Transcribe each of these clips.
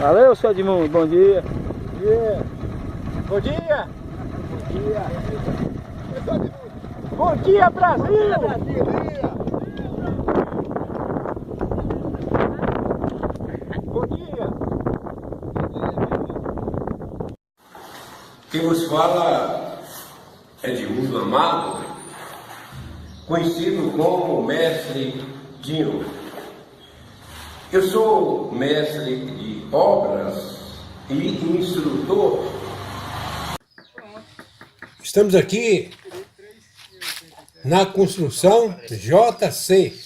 Valeu, seu Edmundo, bom dia. Bom dia! Bom dia. Bom dia, Brasil! Bom dia! Quem vos fala é Edmundo Amado, conhecido como Mestre Dinho. Eu sou mestre de obras e instrutor. Estamos aqui na construção JC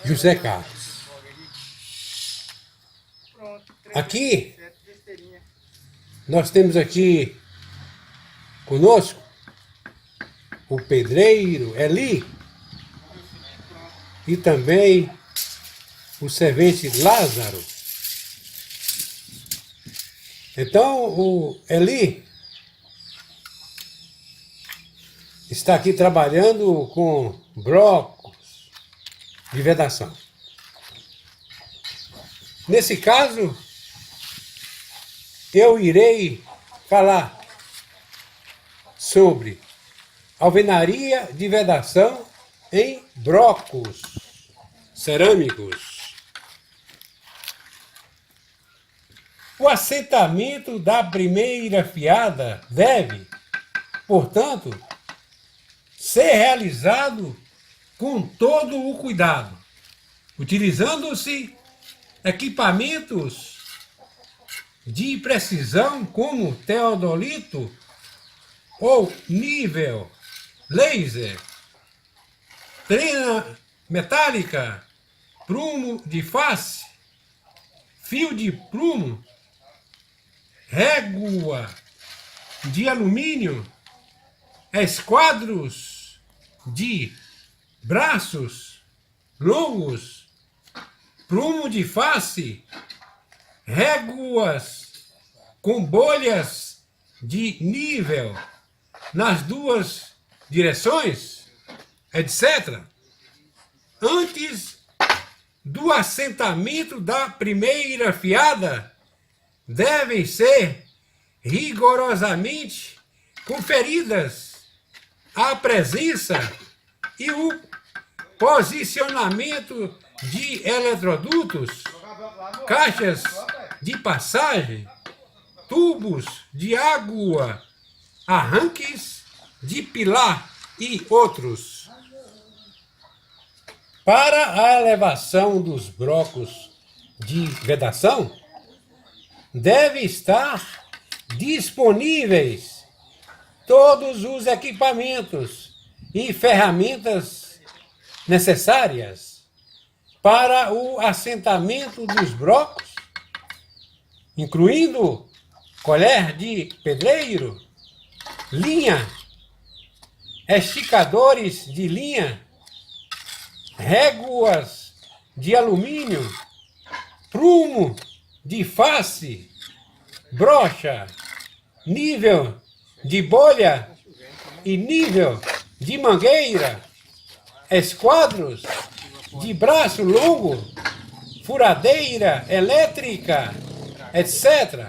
José Carlos. Aqui nós temos aqui conosco o pedreiro Eli e também o servente Lázaro. Então o Eli está aqui trabalhando com blocos de vedação. Nesse caso, eu irei falar sobre alvenaria de vedação em blocos cerâmicos. O assentamento da primeira fiada deve, portanto, ser realizado com todo o cuidado, utilizando-se equipamentos de precisão como teodolito ou nível, laser, trena metálica, prumo de face, fio de prumo, régua de alumínio, esquadros de braços longos, prumo de face, réguas com bolhas de nível nas duas direções, etc. Antes do assentamento da primeira fiada, devem ser rigorosamente conferidas a presença e o posicionamento de eletrodutos, caixas de passagem, tubos de água, arranques de pilar e outros. Para a elevação dos blocos de vedação, deve estar disponíveis todos os equipamentos e ferramentas necessárias para o assentamento dos blocos, incluindo colher de pedreiro, linha, esticadores de linha, réguas de alumínio, prumo de face, brocha, nível de bolha e nível de mangueira, esquadros de braço longo, furadeira elétrica, etc.,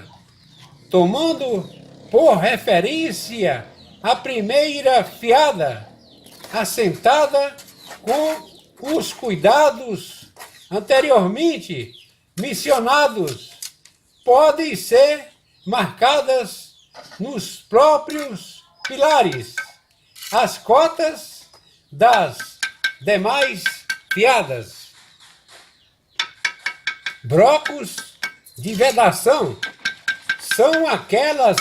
tomando por referência a primeira fiada, assentada com os cuidados anteriormente mencionados, podem ser marcadas nos próprios pilares as cotas das demais fiadas. Blocos de vedação são aquelas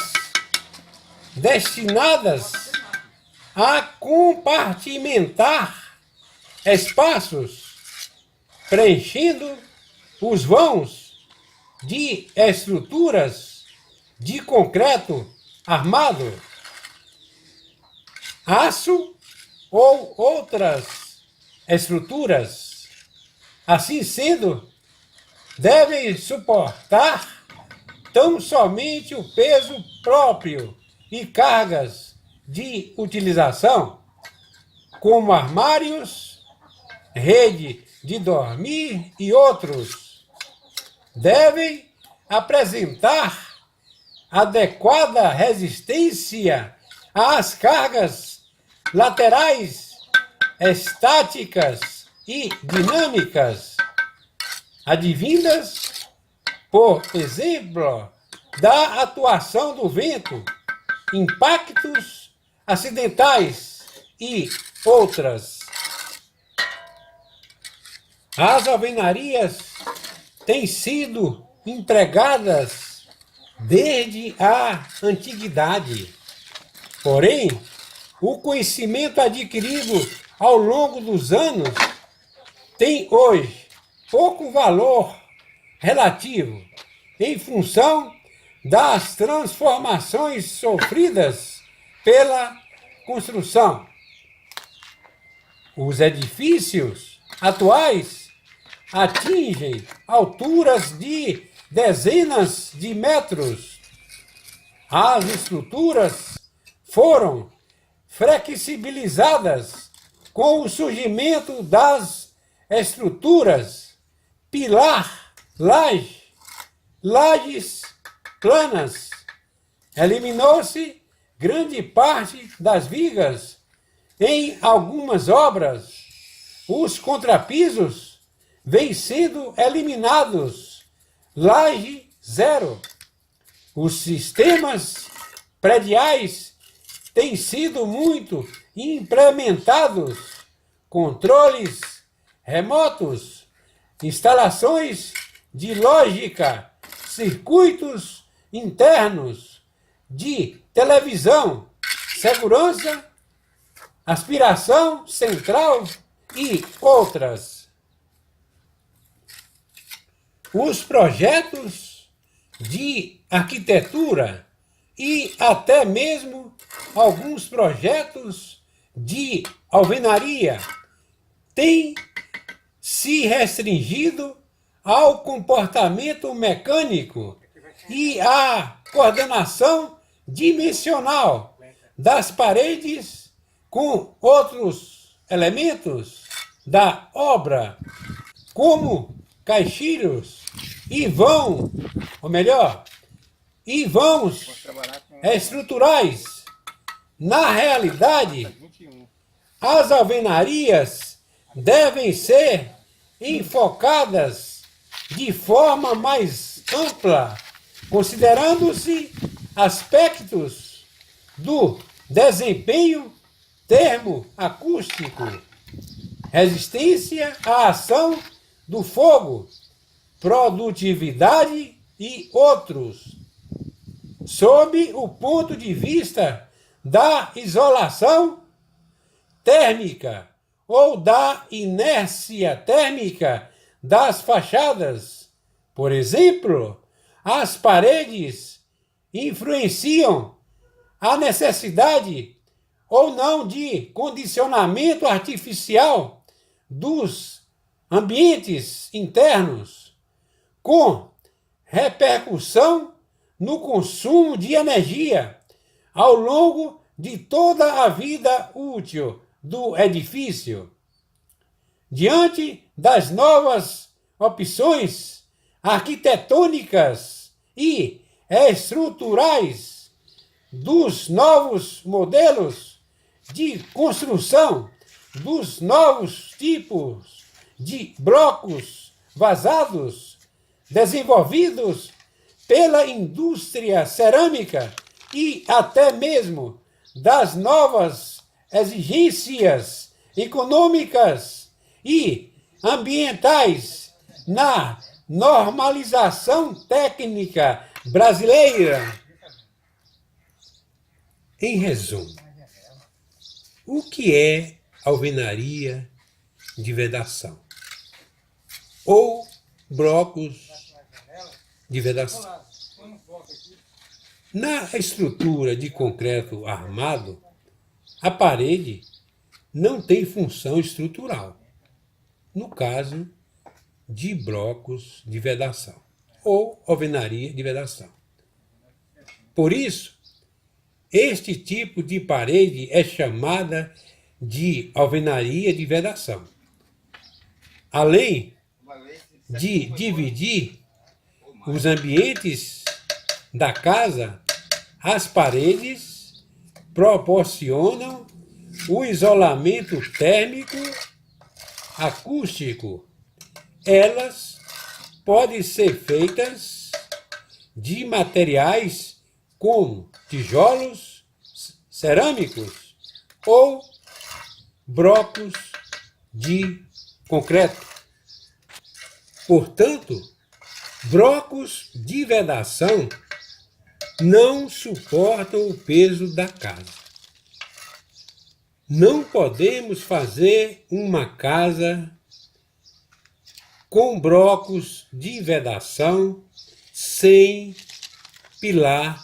destinadas a compartimentar espaços, preenchendo os vãos de estruturas de concreto armado, aço ou outras estruturas. Assim sendo, devem suportar tão somente o peso próprio e cargas de utilização, como armários, rede de dormir e outros. devem apresentar adequada resistência às cargas laterais, estáticas e dinâmicas, advindas, por exemplo, da atuação do vento, impactos acidentais e outras. As alvenarias têm sido empregadas desde a antiguidade. Porém, o conhecimento adquirido ao longo dos anos tem hoje pouco valor relativo em função das transformações sofridas pela construção. Os edifícios atuais atingem alturas de dezenas de metros. As estruturas foram flexibilizadas com o surgimento das estruturas pilar, laje, lajes planas. Eliminou-se grande parte das vigas. Em algumas obras, os contrapisos vêm sendo eliminados. Laje zero. Os sistemas prediais têm sido muito implementados. Controles remotos, instalações de lógica, circuitos internos, de televisão, segurança, aspiração central e outras. Os projetos de arquitetura e até mesmo alguns projetos de alvenaria têm se restringido ao comportamento mecânico e à coordenação dimensional das paredes com outros elementos da obra, como caixilhos e vãos estruturais. Na realidade, as alvenarias devem ser enfocadas de forma mais ampla, considerando-se aspectos do desempenho termoacústico, resistência à ação do fogo, produtividade e outros. Sob o ponto de vista da isolação térmica ou da inércia térmica das fachadas, por exemplo, as paredes influenciam a necessidade ou não de condicionamento artificial dos ambientes internos, com repercussão no consumo de energia ao longo de toda a vida útil do edifício. Diante das novas opções arquitetônicas e estruturais, dos novos modelos de construção, dos novos tipos de blocos vazados desenvolvidos pela indústria cerâmica e até mesmo das novas exigências econômicas e ambientais na normalização técnica brasileira. Em resumo, o que é alvenaria de vedação ou blocos de vedação? Na estrutura de concreto armado, a parede não tem função estrutural, no caso de blocos de vedação ou alvenaria de vedação. Por isso, este tipo de parede é chamada de alvenaria de vedação. Além de dividir os ambientes da casa, as paredes proporcionam o isolamento térmico, acústico. Elas podem ser feitas de materiais como tijolos cerâmicos ou blocos de concreto. Portanto, blocos de vedação não suportam o peso da casa. Não podemos fazer uma casa com blocos de vedação sem pilar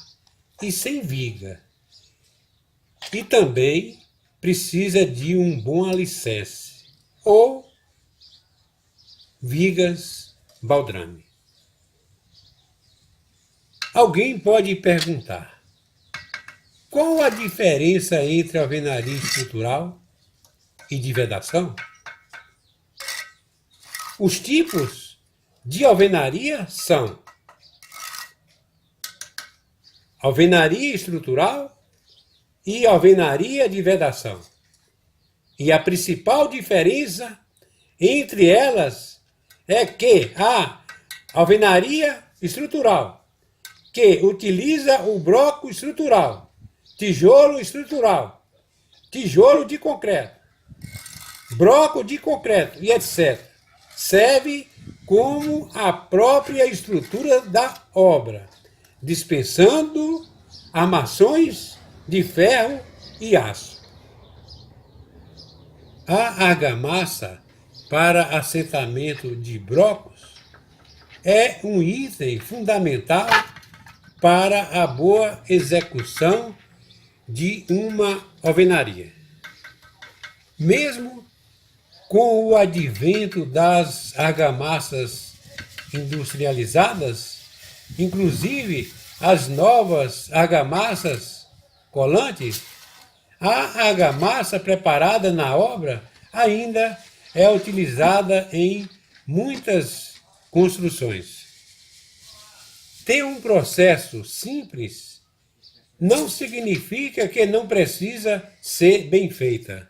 e sem viga. E também precisa de um bom alicerce ou vigas baldrame. Alguém pode perguntar: qual a diferença entre alvenaria estrutural e de vedação? Os tipos de alvenaria são alvenaria estrutural e alvenaria de vedação. E a principal diferença entre elas é que a alvenaria estrutural, que utiliza o bloco estrutural, tijolo estrutural, tijolo de concreto, bloco de concreto e etc., serve como a própria estrutura da obra, dispensando armações de ferro e aço. A argamassa para assentamento de blocos é um item fundamental para a boa execução de uma alvenaria. Mesmo com o advento das argamassas industrializadas, inclusive as novas argamassas colantes, a argamassa preparada na obra ainda é utilizada em muitas construções. Ter um processo simples não significa que não precisa ser bem feita.